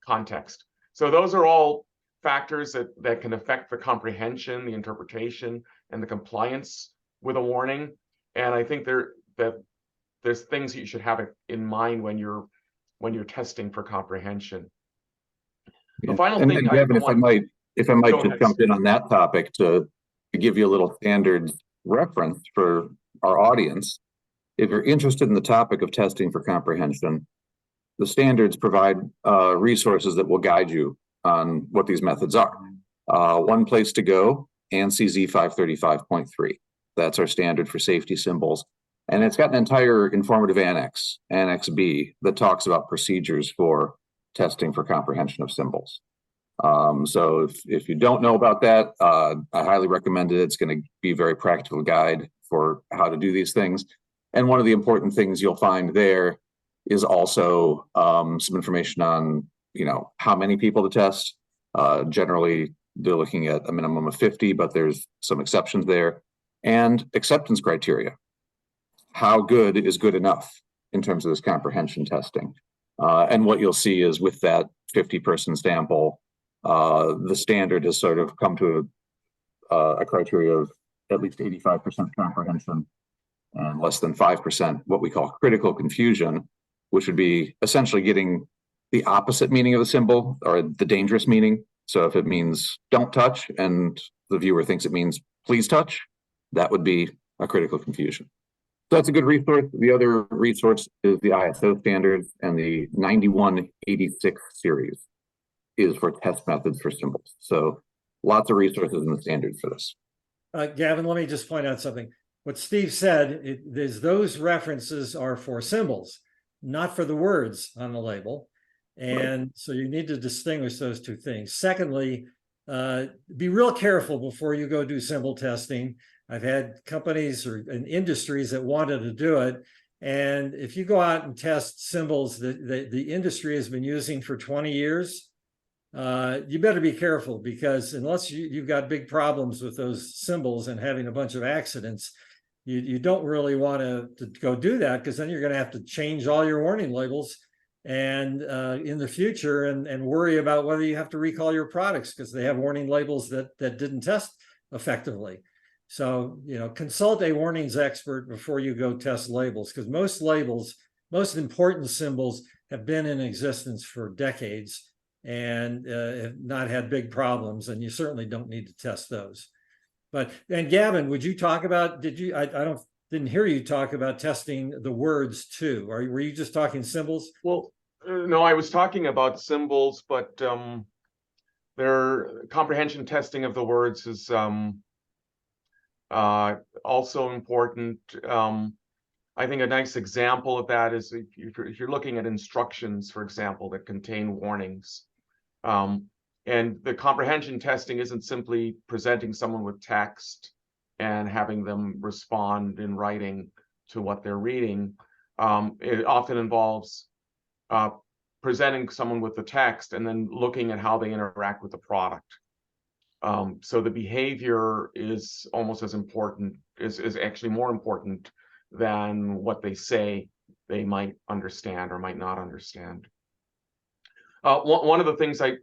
context? So those are all factors that can affect the comprehension, the interpretation, and the compliance with a warning. And I think there's things that you should have in mind when you're testing for comprehension. The final thing, Gavin, if I might just jump in on that topic to give you a little standard reference for our audience. If you're interested in the topic of testing for comprehension, the standards provide resources that will guide you on what these methods are. One place to go, ANSI Z535.4. That's our standard for safety symbols. And it's got an entire informative annex, Annex B, that talks about procedures for testing for comprehension of symbols. So if you don't know about that, I highly recommend it. It's going to be a very practical guide for how to do these things. And one of the important things you'll find there is also some information on, how many people to test. Generally, they're looking at a minimum of 50, but there's some exceptions there. And acceptance criteria. How good is good enough in terms of this comprehension testing? And what you'll see is with that 50-person sample, the standard has sort of come to a criteria of at least 85% comprehension and less than 5% what we call critical confusion, which would be essentially getting the opposite meaning of the symbol or the dangerous meaning. So if it means don't touch and the viewer thinks it means please touch, that would be a critical confusion. So that's a good resource. The other resource is the ISO standards, and the 9186 series is for test methods for symbols. So lots of resources in the standards for this. Gavin, let me just point out something. What Steve said is those references are for symbols, not for the words on the label. And right. So you need to distinguish those two things. Secondly, be real careful before you go do symbol testing. I've had companies and industries that wanted to do it. And if you go out and test symbols that the industry has been using for 20 years, you better be careful, because unless you've got big problems with those symbols and having a bunch of accidents, you don't really want to go do that, because then you're going to have to change all your warning labels and in the future and worry about whether you have to recall your products because they have warning labels that didn't test effectively. So, consult a warnings expert before you go test labels, because most labels, most important symbols have been in existence for decades and have not had big problems, and you certainly don't need to test those. And Gavin, would you talk about, didn't hear you talk about testing the words too. Were you just talking symbols? Well, no, I was talking about symbols, but their comprehension testing of the words is also important. I think a nice example of that is if you're looking at instructions, for example, that contain warnings. And the comprehension testing isn't simply presenting someone with text and having them respond in writing to what they're reading. It often involves presenting someone with the text and then looking at how they interact with the product. So the behavior is almost as important, is actually more important than what they say they might understand or might not understand. One of the things I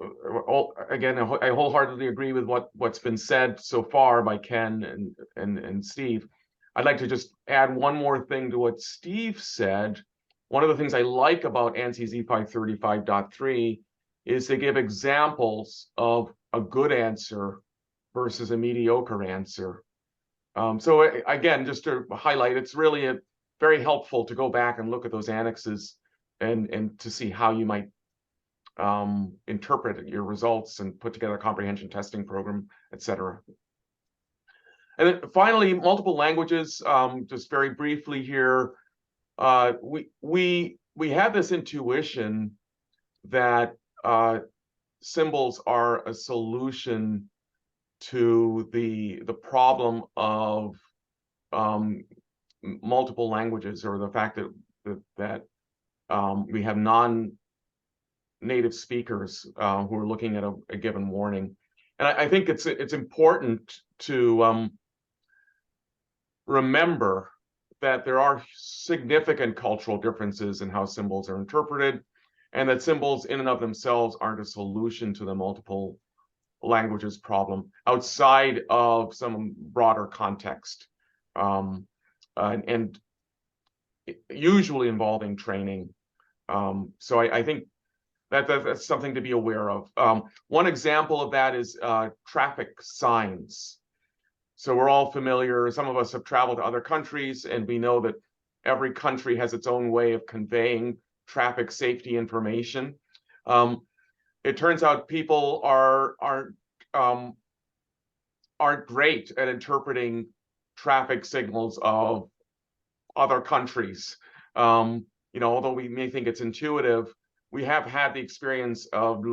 wholeheartedly agree with what's been said so far by Ken and Steve. I'd like to just add one more thing to what Steve said. One of the things I like about ANSI Z535.4 is they give examples of a good answer versus a mediocre answer. So again, just to highlight, it's really very helpful to go back and look at those annexes and to see how you might interpret your results and put together a comprehension testing program, etc. And then finally, multiple languages. Just very briefly here, we have this intuition that symbols are a solution to the problem of multiple languages, or the fact that we have non-native speakers who are looking at a given warning. And I think it's important to remember that there are significant cultural differences in how symbols are interpreted, and that symbols in and of themselves aren't a solution to the multiple languages problem outside of some broader context, and usually involving training. So I think that's something to be aware of. One example of that is traffic signs. So we're all familiar, some of us have traveled to other countries, and we know that every country has its own way of conveying traffic safety information. It turns out people aren't great at interpreting traffic signals of other countries. Although we may think it's intuitive, we have had the experience of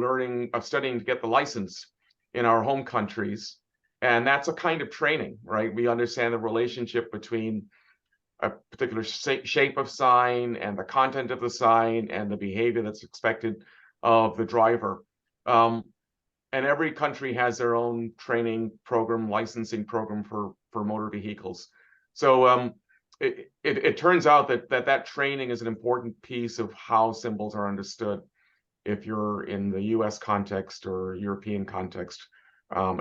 studying to get the license in our home countries. And that's a kind of training, right? We understand the relationship between a particular shape of sign and the content of the sign and the behavior that's expected of the driver. And every country has their own training program, licensing program for motor vehicles. So it turns out that training is an important piece of how symbols are understood if you're in the US context or European context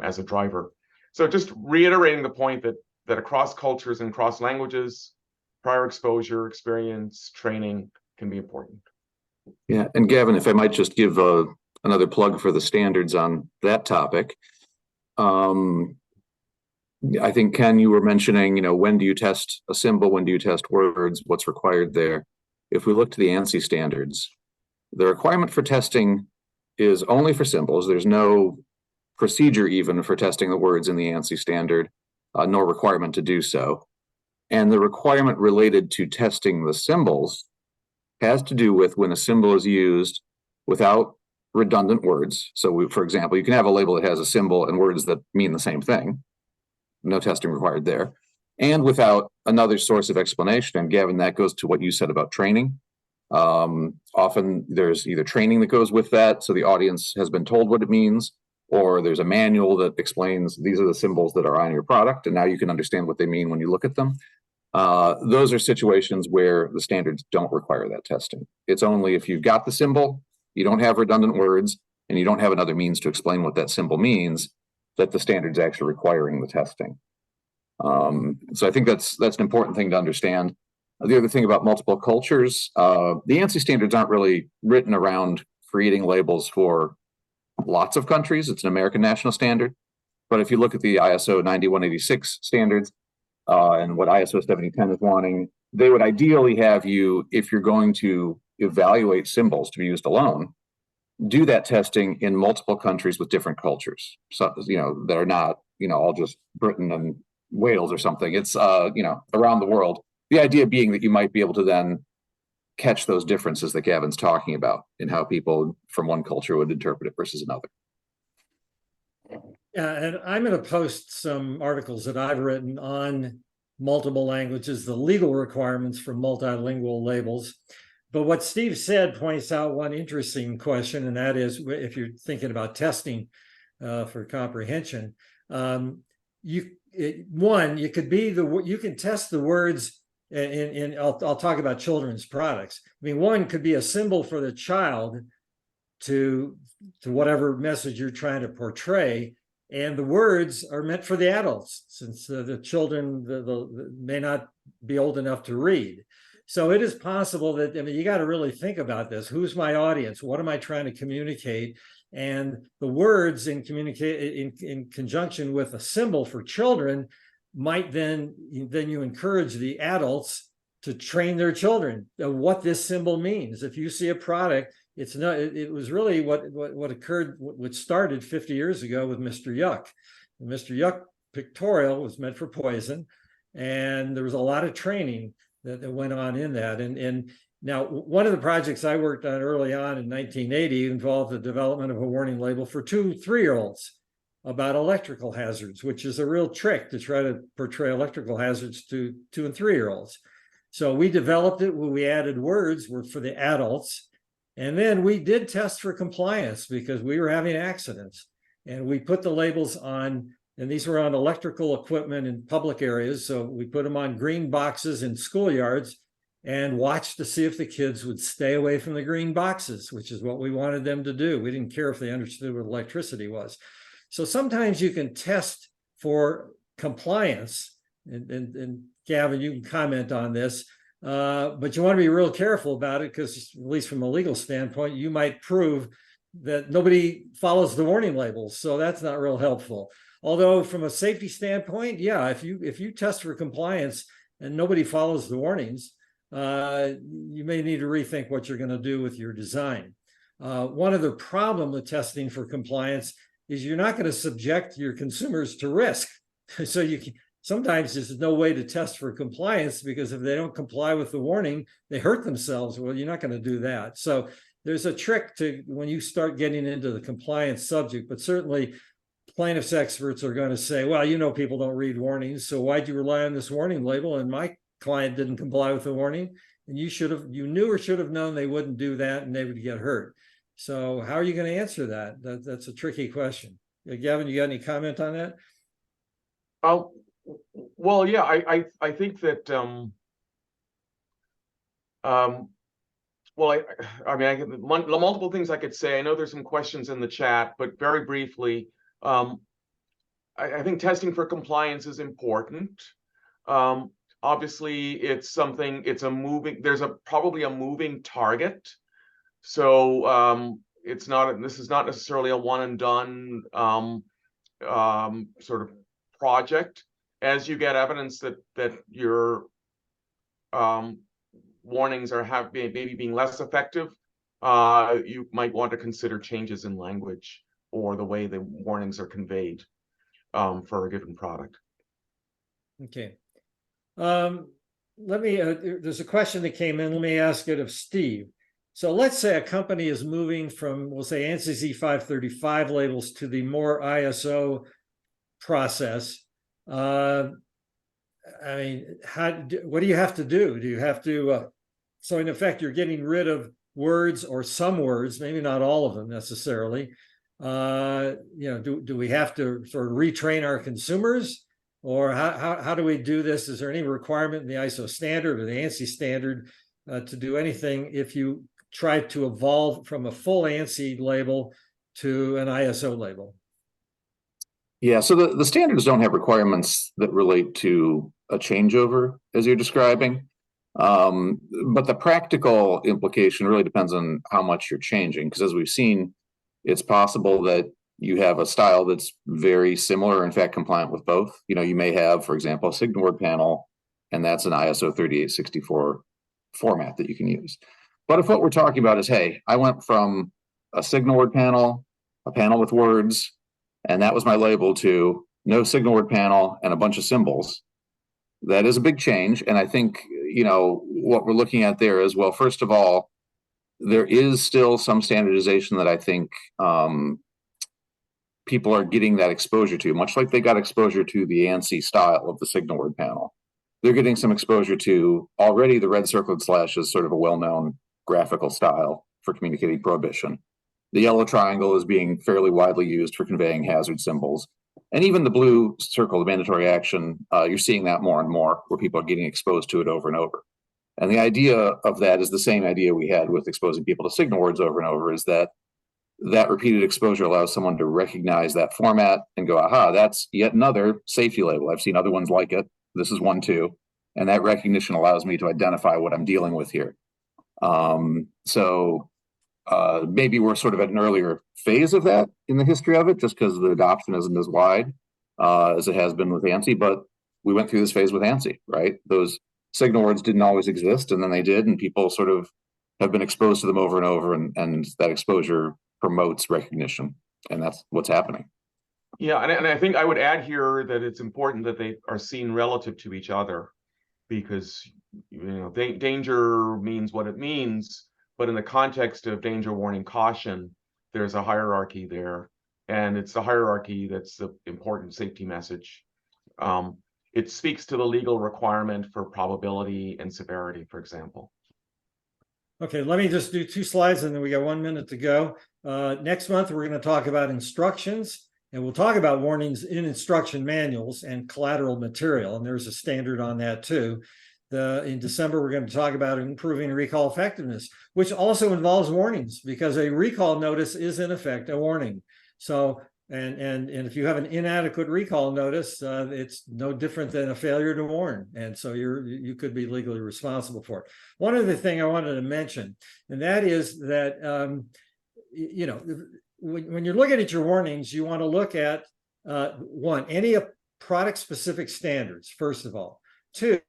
as a driver. So just reiterating the point that across cultures and across languages, prior exposure, experience, training can be important. Yeah, and Gavin, if I might just give another plug for the standards on that topic. I think, Ken, you were mentioning, when do you test a symbol? When do you test words? What's required there? If we look to the ANSI standards, the requirement for testing is only for symbols. There's no procedure even for testing the words in the ANSI standard, nor requirement to do so. And the requirement related to testing the symbols has to do with when a symbol is used without redundant words. So, for example, you can have a label that has a symbol and words that mean the same thing. No testing required there. And without another source of explanation. And Gavin, that goes to what you said about training. Often there's either training that goes with that, so the audience has been told what it means, or there's a manual that explains these are the symbols that are on your product, and now you can understand what they mean when you look at them. Those are situations where the standards don't require that testing. It's only if you've got the symbol, you don't have redundant words, and you don't have another means to explain what that symbol means, that the standard's actually requiring the testing. So I think that's an important thing to understand. The other thing about multiple cultures, the ANSI standards aren't really written around creating labels for lots of countries. It's an American national standard. But if you look at the ISO 9186 standards and what ISO 7010 is wanting, they would ideally have you, if you're going to evaluate symbols to be used alone, do that testing in multiple countries with different cultures. So, that are not, all just Britain and Wales or something. It's, around the world. The idea being that you might be able to then catch those differences that Gavin's talking about in how people from one culture would interpret it versus another. Yeah, and I'm going to post some articles that I've written on multiple languages, the legal requirements for multilingual labels. But what Steve said points out one interesting question, and that is if you're thinking about testing for comprehension, you can test the words I'll talk about children's products. I mean, one could be a symbol for the child to whatever message you're trying to portray, and the words are meant for the adults, since the children may not be old enough to read. So it is possible that, you got to really think about this. Who's my audience? What am I trying to communicate? And the words in conjunction with a symbol for children might then you encourage the adults to train their children what this symbol means. If you see a product, it was really what occurred, what started 50 years ago with Mr. Yuck. The Mr. Yuck pictorial was meant for poison, and there was a lot of training that went on in that. And now, one of the projects I worked on early on in 1980 involved the development of a warning label for 2-3-year-olds about electrical hazards, which is a real trick to try to portray electrical hazards to 2- and 3-year-olds. So we developed it, we added words for the adults, and then we did test for compliance because we were having accidents. And we put the labels on, and these were on electrical equipment in public areas, so we put them on green boxes in schoolyards and watched to see if the kids would stay away from the green boxes, which is what we wanted them to do. We didn't care if they understood what electricity was. So sometimes you can test for compliance, and Gavin, you can comment on this, but you want to be real careful about it because, at least from a legal standpoint, you might prove that nobody follows the warning labels. So that's not real helpful. Although from a safety standpoint, yeah, if you test for compliance and nobody follows the warnings, you may need to rethink what you're going to do with your design. One other problem with testing for compliance is you're not going to subject your consumers to risk. So sometimes there's no way to test for compliance because if they don't comply with the warning, they hurt themselves. Well, you're not going to do that. So there's a trick to when you start getting into the compliance subject, but certainly plaintiffs experts are going to say, well, people don't read warnings, so why'd you rely on this warning label? And my client didn't comply with the warning, and you knew or should have known they wouldn't do that and they would get hurt. So how are you going to answer that? That's a tricky question. Gavin, you got any comment on that? Well, yeah, I think that the multiple things I could say. I know there's some questions in the chat, but very briefly, I think testing for compliance is important. Obviously, it's something. There's probably a moving target. So this is not necessarily a one and done sort of project. As you get evidence that your warnings are maybe being less effective, you might want to consider changes in language or the way the warnings are conveyed for a given product. Okay. Let me, there's a question that came in. Let me ask it of Steve. So let's say a company is moving from, we'll say ANSI Z535 labels to the more ISO process. I mean, what do you have to do? Do you have to, so in effect, you're getting rid of words or some words, maybe not all of them necessarily. Do we have to sort of retrain our consumers? Or how do we do this? Is there any requirement in the ISO standard or the ANSI standard to do anything if you try to evolve from a full ANSI label to an ISO label? Yeah, so the standards don't have requirements that relate to a changeover, as you're describing. But the practical implication really depends on how much you're changing, because as we've seen, it's possible that you have a style that's very similar, in fact, compliant with both. You may have, for example, a signal word panel, and that's an ISO 3864 format that you can use. But if what we're talking about is, hey, I went from a signal word panel, a panel with words, and that was my label, to no signal word panel and a bunch of symbols, that is a big change. And I think, what we're looking at there is, well, first of all, there is still some standardization that I think people are getting that exposure to, much like they got exposure to the ANSI style of the signal word panel. They're getting some exposure to already the red circled slash is sort of a well-known graphical style for communicating prohibition. The yellow triangle is being fairly widely used for conveying hazard symbols. And even the blue circle, the mandatory action, you're seeing that more and more, where people are getting exposed to it over and over. And the idea of that is the same idea we had with exposing people to signal words over and over, is that repeated exposure allows someone to recognize that format and go, aha, that's yet another safety label. I've seen other ones like it. This is one too. And that recognition allows me to identify what I'm dealing with here. Maybe we're sort of at an earlier phase of that in the history of it, just because the adoption isn't as wide as it has been with ANSI. But we went through this phase with ANSI, right? Those signal words didn't always exist, and then they did, and people sort of have been exposed to them over and over, and that exposure promotes recognition, and that's what's happening. Yeah, and I think I would add here that it's important that they are seen relative to each other, because danger means what it means, but in the context of danger, warning, caution, there's a hierarchy there, and it's the hierarchy that's the important safety message. It speaks to the legal requirement for probability and severity, for example. Okay, let me just do 2 slides and then we got 1 minute to go. Next month, we're going to talk about instructions, and we'll talk about warnings in instruction manuals and collateral material. And there's a standard on that too. In December, we're going to talk about improving recall effectiveness, which also involves warnings, because a recall notice is in effect a warning. So, and if you have an inadequate recall notice, it's no different than a failure to warn. And so you could be legally responsible for it. One other thing I wanted to mention, and that is that, when you're looking at your warnings, you want to look at, 1, any product specific standards, first of all. 2,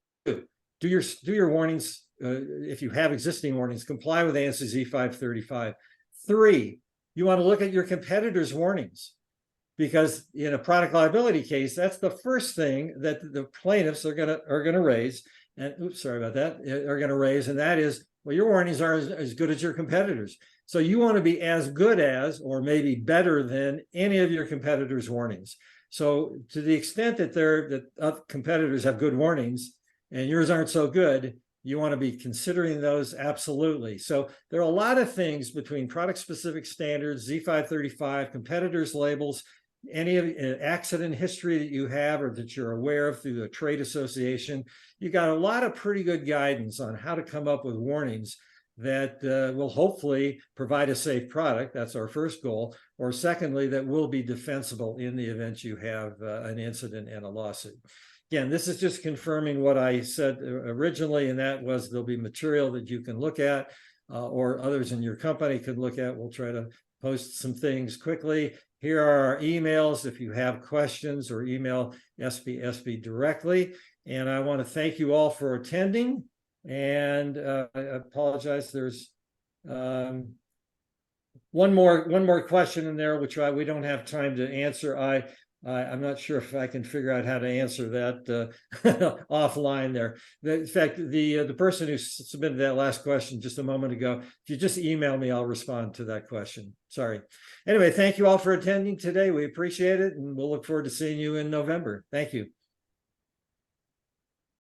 do your warnings, if you have existing warnings, comply with ANSI Z535. 3, you want to look at your competitors' warnings, because in a product liability case, that's the first thing that the plaintiffs are gonna raise. And oops, sorry about that. Are going to raise, and that is, well, your warnings are as good as your competitors. So you want to be as good as, or maybe better than, any of your competitors' warnings. So to the extent that competitors have good warnings and yours aren't so good, you want to be considering those absolutely. So there are a lot of things between product-specific standards, Z535, competitors' labels, any of accident history that you have or that you're aware of through the trade association. You got a lot of pretty good guidance on how to come up with warnings that will hopefully provide a safe product. That's our first goal. Or secondly, that will be defensible in the event you have an incident and a lawsuit. Again, this is just confirming what I said originally, and that was there'll be material that you can look at. or others in your company could look at. We'll try to post some things quickly. Here are our emails if you have questions, or email SBSB directly. And I want to thank you all for attending. And I apologize, there's one more question in there, which we don't have time to answer. I'm not sure if I can figure out how to answer that offline there. In fact, the person who submitted that last question just a moment ago, if you just email me, I'll respond to that question. Sorry. Anyway, thank you all for attending today. We appreciate it, and we'll look forward to seeing you in November. Thank you.